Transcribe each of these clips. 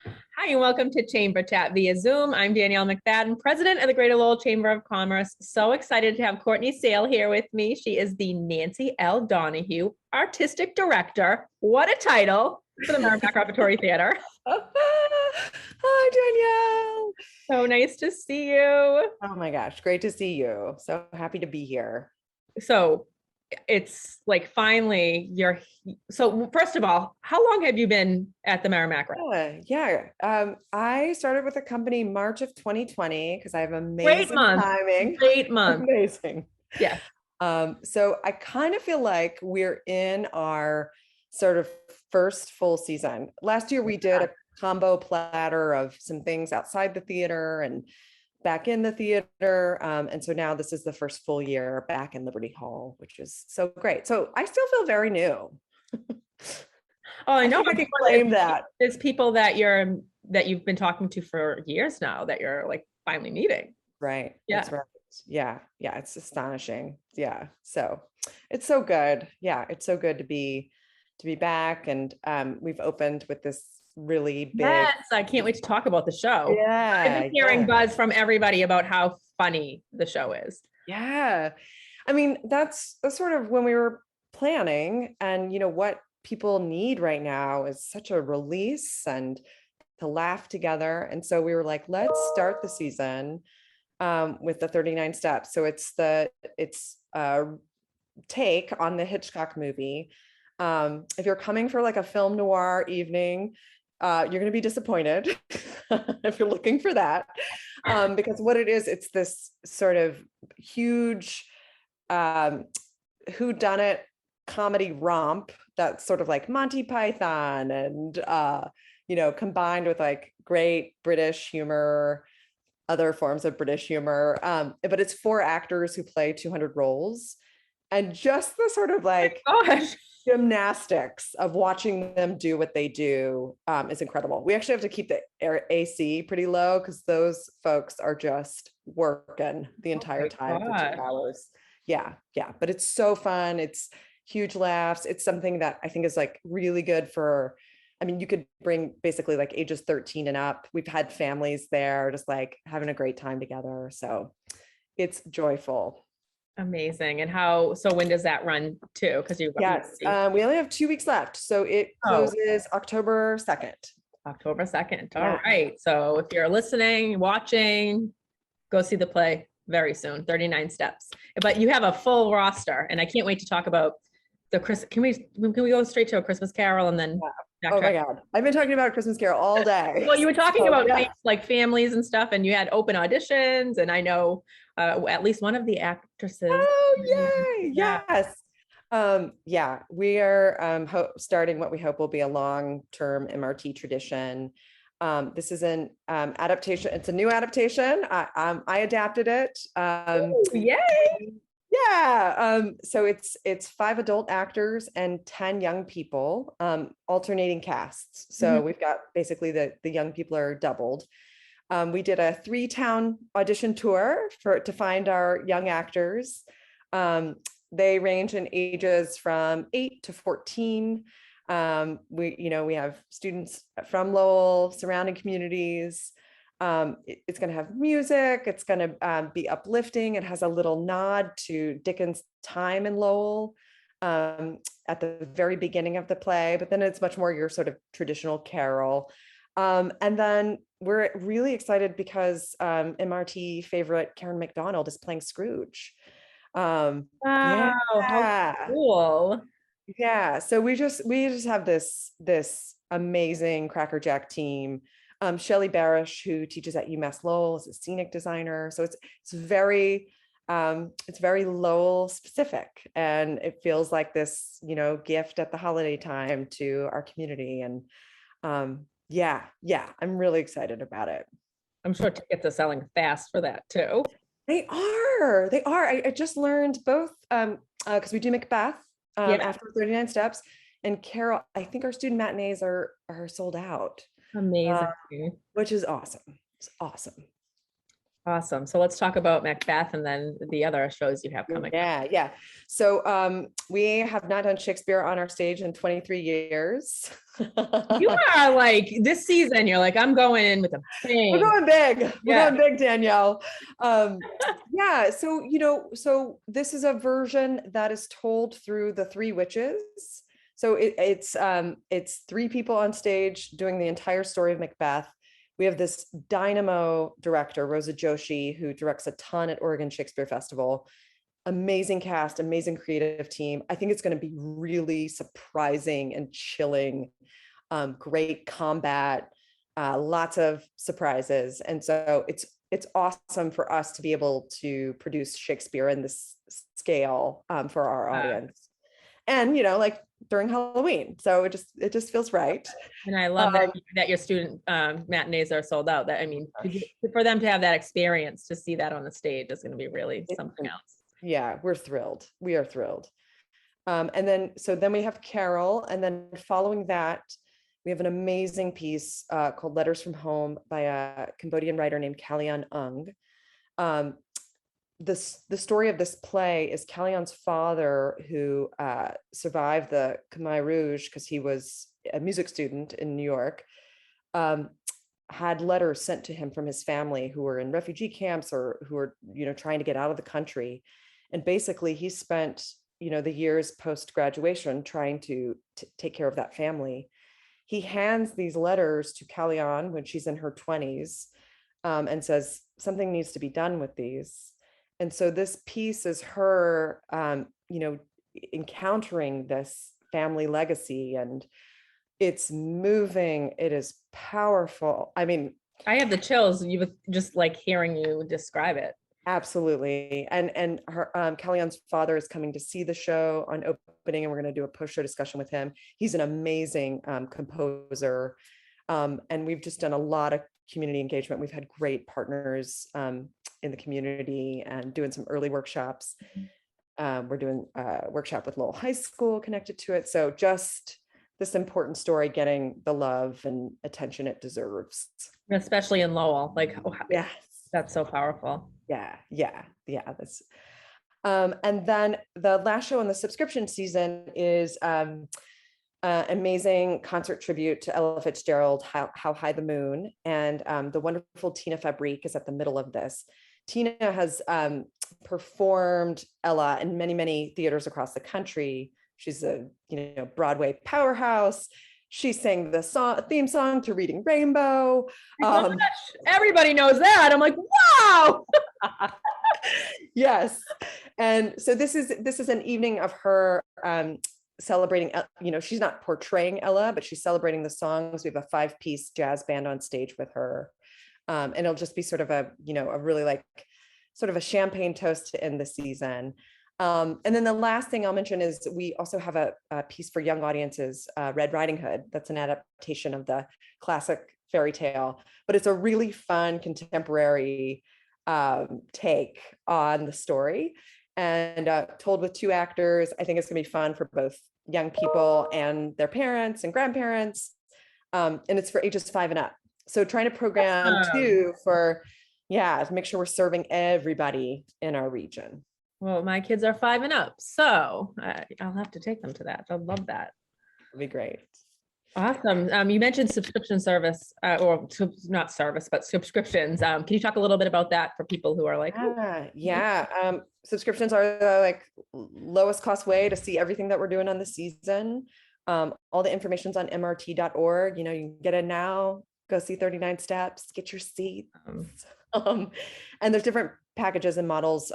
Hi, and welcome to Chamber Chat via Zoom. I'm Danielle 𝗵𝗺𝗿, President of the Greater Lowell Chamber of Commerce. So excited to have Courtney Sale here with me. She is the Nancy L. Donahue Artistic Director. What a title for the Merrimack Repertory Theater. Hi, Danielle. So nice to see you. Oh my gosh, great to see you. So happy to be here. So it's like finally you're, so first of all, how long have you been at the Merrimack Rep? I started with the company March of 2020 because I have Great amazing month. timing. Great month. Amazing. Yeah. So I kind of feel like we're in our sort of first full season. Last year we did a combo platter of some things outside the theater and back in the theater. And so now this is the first full year back in Liberty Hall, which is so great. So I still feel very new. Oh, I know. I can claim that. There's people that you've been talking to for years now that you're like finally meeting. Right. Yeah. That's right. Yeah. Yeah. It's astonishing. Yeah. So it's so good. Yeah. It's so good to be back. And we've opened with this really big. Yes, I can't wait to talk about the show. I've Yeah. been hearing buzz from everybody about how funny the show is. Yeah. I mean, that's sort of when we were planning, and what people need right now is such a release and to laugh together. And so we were like, let's start the season with the 39 steps. So it's take on the Hitchcock movie. If you're coming for like a film noir evening, you're going to be disappointed if you're looking for that, because what it is, it's this sort of huge whodunit comedy romp that's sort of like Monty Python and combined with like great British humor, other forms of British humor. But it's 4 actors who play 200 roles, and just the sort of like gymnastics of watching them do what they do is incredible. We actually have to keep the AC pretty low because those folks are just working the entire time for 2 hours. Yeah. But it's so fun. It's huge laughs. It's something that I think is like really good for, I mean, you could bring basically like ages 13 and up. We've had families there just like having a great time together. So it's joyful. Amazing. And so when does that run to? Because Yes, we only have 2 weeks left. So it closes October 2nd. October 2nd. All right. So if you're listening, watching, go see the play very soon, 39 steps. But you have a full roster, and I can't wait to talk about the Can we go straight to A Christmas Carol and then Oh my God. I've been talking about Christmas Carol all day. Well, you were talking about like families and stuff, and you had open auditions, and I know at least one of the actresses. Oh, yay. Yes. We are starting what we hope will be a long-term MRT tradition. This is an adaptation. It's a new adaptation. I adapted it. Yay! Yeah. So it's 5 adult actors and 10 young people, alternating casts. So we've got basically the young people are doubled. We did a 3-town audition tour to find our young actors. They range in ages from 8 to 14. We have students from Lowell, surrounding communities. It's going to have music. It's going to be uplifting. It has a little nod to Dickens' time in Lowell at the very beginning of the play, but then it's much more your sort of traditional carol. And then we're really excited because MRT favorite Karen McDonald is playing Scrooge. Wow, how cool. Yeah, so we just have this amazing crackerjack team. Shelley Barish, who teaches at UMass Lowell, is a scenic designer. So it's very Lowell specific, and it feels like this, gift at the holiday time to our community. And I'm really excited about it. I'm sure tickets are selling fast for that too. They are. I just learned both because we do Macbeth after 39 steps, and Carol. I think our student matinees are sold out. Amazing. Which is awesome. It's awesome. Awesome. So let's talk about Macbeth and then the other shows you have coming up. Yeah. So we have not done Shakespeare on our stage in 23 years. You are like, this season, you're like, I'm going in with a bang. We're going big. We're Yeah. going big, Danielle. Yeah. So this is a version that is told through the Three Witches. So it's three people on stage doing the entire story of Macbeth. We have this dynamo director, Rosa Joshi, who directs a ton at Oregon Shakespeare Festival. Amazing cast, amazing creative team. I think it's going to be really surprising and chilling. Great combat, lots of surprises. And so it's awesome for us to be able to produce Shakespeare in this scale for our audience. And like during Halloween. So it just feels right. And I love that your student matinees are sold out. That, I mean, for them to have that experience, to see that on the stage is going to be really something else. Yeah, we're thrilled. We are thrilled. And then we have Carol. And then following that, we have an amazing piece called Letters from Home by a Cambodian writer named 𝗖𝗵𝗺𝗁𝗲𝗿. The story of this play is 𝗖𝗵𝗺𝗁𝗲𝗿's father, who survived the Khmer Rouge because he was a music student in New York, had letters sent to him from his family who were in refugee camps or who were trying to get out of the country. And basically he spent the years post-graduation trying to take care of that family. He hands these letters to 𝗖𝗵𝗺𝗁𝗲𝗿 when she's in her 20s, and says something needs to be done with these. And so this piece is her, encountering this family legacy, and it's moving. It is powerful. I mean, I have the chills. You just like hearing you describe it. Absolutely. And her 𝗖𝗵𝗺𝗁𝗲𝗿's father is coming to see the show on opening, and we're going to do a post-show discussion with him. He's an amazing composer. And we've just done a lot of community engagement. We've had great partners in the community and doing some early workshops. We're doing a workshop with Lowell High School connected to it. So just this important story getting the love and attention it deserves. Especially in Lowell, like, oh, yeah, that's so powerful. Yeah. That's and then the last show in the subscription season is amazing concert tribute to Ella Fitzgerald, How High the Moon, and the wonderful Tina Fabrique is at the middle of this. Tina has performed Ella in many, many theaters across the country. She's a Broadway powerhouse. She sang the theme song to Reading Rainbow. Everybody knows that. I'm like, wow. Yes. And so this is an evening of her celebrating, she's not portraying Ella, but she's celebrating the songs. We have a 5-piece jazz band on stage with her. And it'll just be sort of a really like sort of a champagne toast to end the season. And then the last thing I'll mention is we also have a piece for young audiences, Red Riding Hood. That's an adaptation of the classic fairy tale, but it's a really fun contemporary take on the story, and told with 2 actors. I think it's gonna be fun for both young people and their parents and grandparents. And it's for ages 5 and up. So trying to program too to make sure we're serving everybody in our region. Well, my kids are 5 and up, so I'll have to take them to that. I love that. It'd be great. Awesome. You mentioned subscription service, or not service, but subscriptions. Can you talk a little bit about that for people who are like, subscriptions are the like lowest cost way to see everything that we're doing on the season. All the information's on mrt.org. You can get in now, go see 39 Steps, get your seat. And there's different packages and models,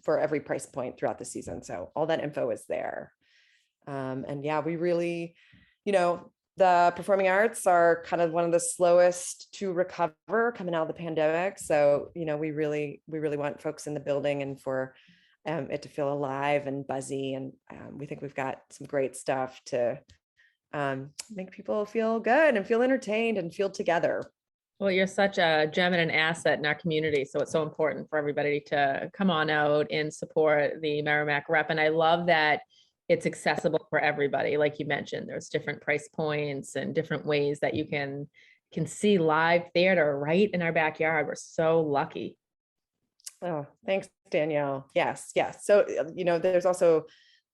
for every price point throughout the season. So all that info is there. And yeah, we really, the performing arts are kind of one of the slowest to recover coming out of the pandemic. So, we really want folks in the building and for it to feel alive and buzzy. And we think we've got some great stuff to make people feel good and feel entertained and feel together. Well, you're such a gem and an asset in our community. So it's so important for everybody to come on out and support the Merrimack Rep. And I love that it's accessible for everybody. Like you mentioned, there's different price points and different ways that you can can see live theater right in our backyard. We're so lucky. Oh, thanks, Danielle. Yes, yes. So, there's also,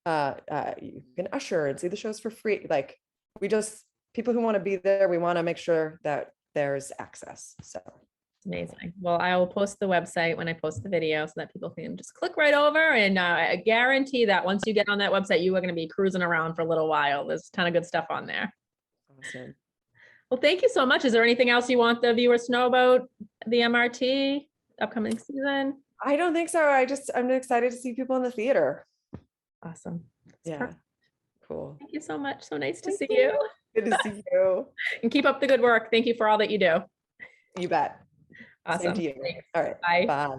you can usher and see the shows for free. Like people who want to be there, we want to make sure that there's access. So amazing. Well, I will post the website when I post the video so that people can just click right over. And I guarantee that once you get on that website, you are going to be cruising around for a little while. There's a ton of good stuff on there. awesome. Well, thank you so much. Is there anything else you want the viewers to know about the MRT upcoming season? I don't think so. I'm excited to see people in the theater. Awesome. That's Yeah. perfect. Cool. Thank you so much. So nice to Thank see you. you. Good to see you. And keep up the good work. Thank you for all that you do. You bet. Awesome. Same to you. Thanks. All right. Bye. Bye.